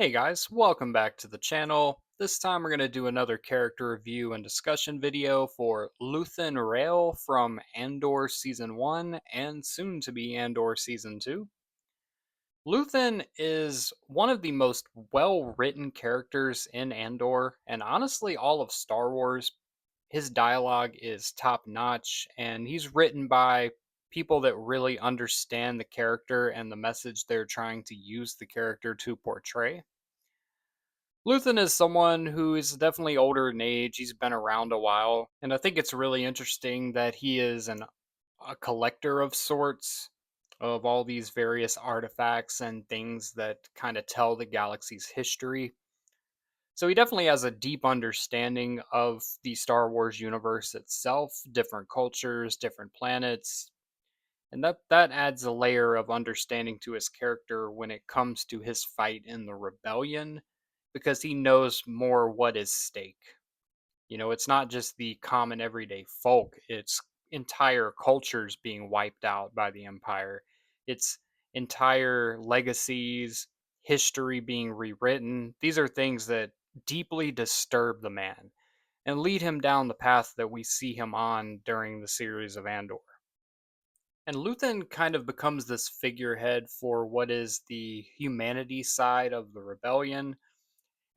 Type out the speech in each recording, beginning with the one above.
Hey guys, welcome back to the channel. This time we're going to do another character review and discussion video for Luthen Rael from Andor Season 1 and soon to be Andor Season 2. Luthen is one of the most well written characters in Andor and honestly all of Star Wars. His dialogue is top notch and he's written by people that really understand the character and the message they're trying to use the character to portray. Luthen is someone who is definitely older in age. He's been around a while, and I think it's really interesting that he is a collector of sorts of all these various artifacts and things that kind of tell the galaxy's history. So he definitely has a deep understanding of the Star Wars universe itself, different cultures, different planets, and that adds a layer of understanding to his character when it comes to his fight in the rebellion because he knows more what is stake. It's not just the common everyday folk, it's entire cultures being wiped out by the empire. It's entire legacies, history being rewritten. These are things that deeply disturb the man and lead him down the path that we see him on during the series of Andor. And Luthen kind of becomes this figurehead for what is the humanity side of the rebellion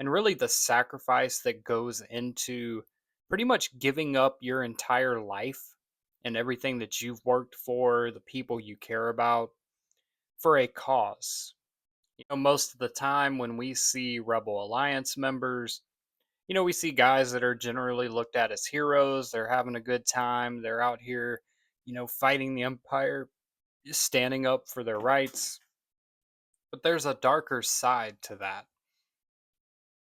and really the sacrifice that goes into pretty much giving up your entire life and everything that you've worked for, the people you care about, for a cause. Most of the time when we see Rebel Alliance members, we see guys that are generally looked at as heroes. They're having a good time. They're out here, fighting the Empire, standing up for their rights. But there's a darker side to that.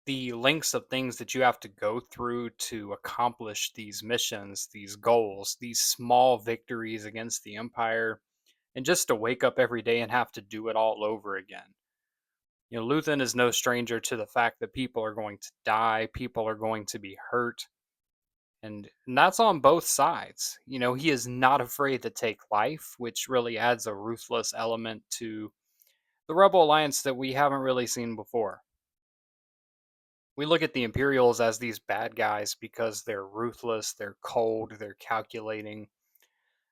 The lengths of things that you have to go through to accomplish these missions, these goals, these small victories against the Empire, and just to wake up every day and have to do it all over again. Luthen is no stranger to the fact that people are going to die, people are going to be hurt, and that's on both sides. He is not afraid to take life, which really adds a ruthless element to the Rebel Alliance that we haven't really seen before. We look at the Imperials as these bad guys because they're ruthless, they're cold, they're calculating.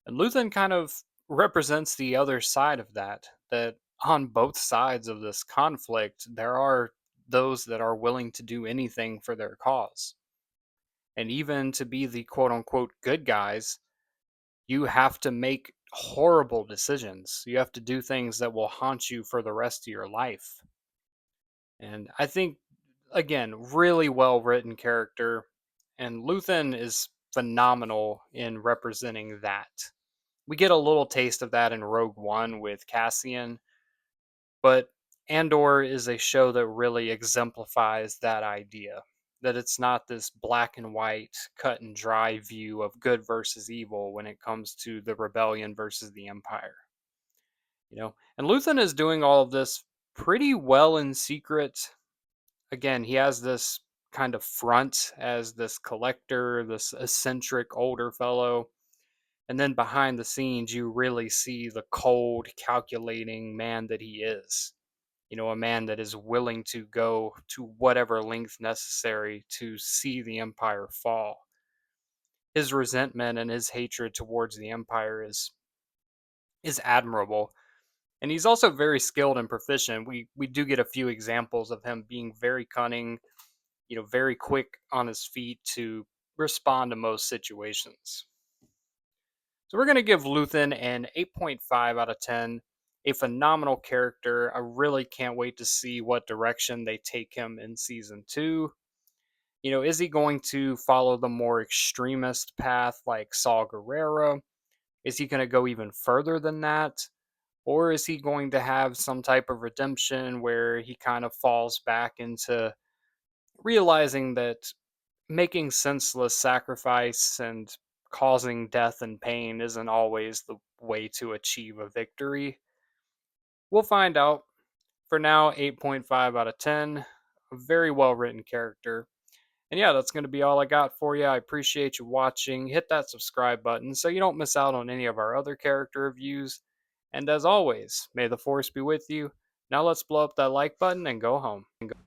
And Luthen kind of represents the other side of that, that on both sides of this conflict, there are those that are willing to do anything for their cause. And even to be the quote unquote good guys, you have to make horrible decisions. You have to do things that will haunt you for the rest of your life. And I think, again, really well written character. And Luthen is phenomenal in representing that. We get a little taste of that in Rogue One with Cassian, but Andor is a show that really exemplifies that idea. That it's not this black and white, cut and dry view of good versus evil when it comes to the rebellion versus the Empire. And Luthen is doing all of this pretty well in secret. Again, he has this kind of front as this collector, this eccentric older fellow. And then behind the scenes, you really see the cold, calculating man that he is. A man that is willing to go to whatever length necessary to see the Empire fall. His resentment and his hatred towards the Empire is admirable. And he's also very skilled and proficient. We do get a few examples of him being very cunning, very quick on his feet to respond to most situations. So we're going to give Luthen an 8.5 out of 10. A phenomenal character. I really can't wait to see what direction they take him in season 2. Is he going to follow the more extremist path like Saw Gerrera? Is he going to go even further than that? Or is he going to have some type of redemption where he kind of falls back into realizing that making senseless sacrifice and causing death and pain isn't always the way to achieve a victory? We'll find out. For now, 8.5 out of 10. A very well written character. And yeah, that's going to be all I got for you. I appreciate you watching. Hit that subscribe button so you don't miss out on any of our other character reviews. And as always, may the force be with you. Now let's blow up that like button and go home.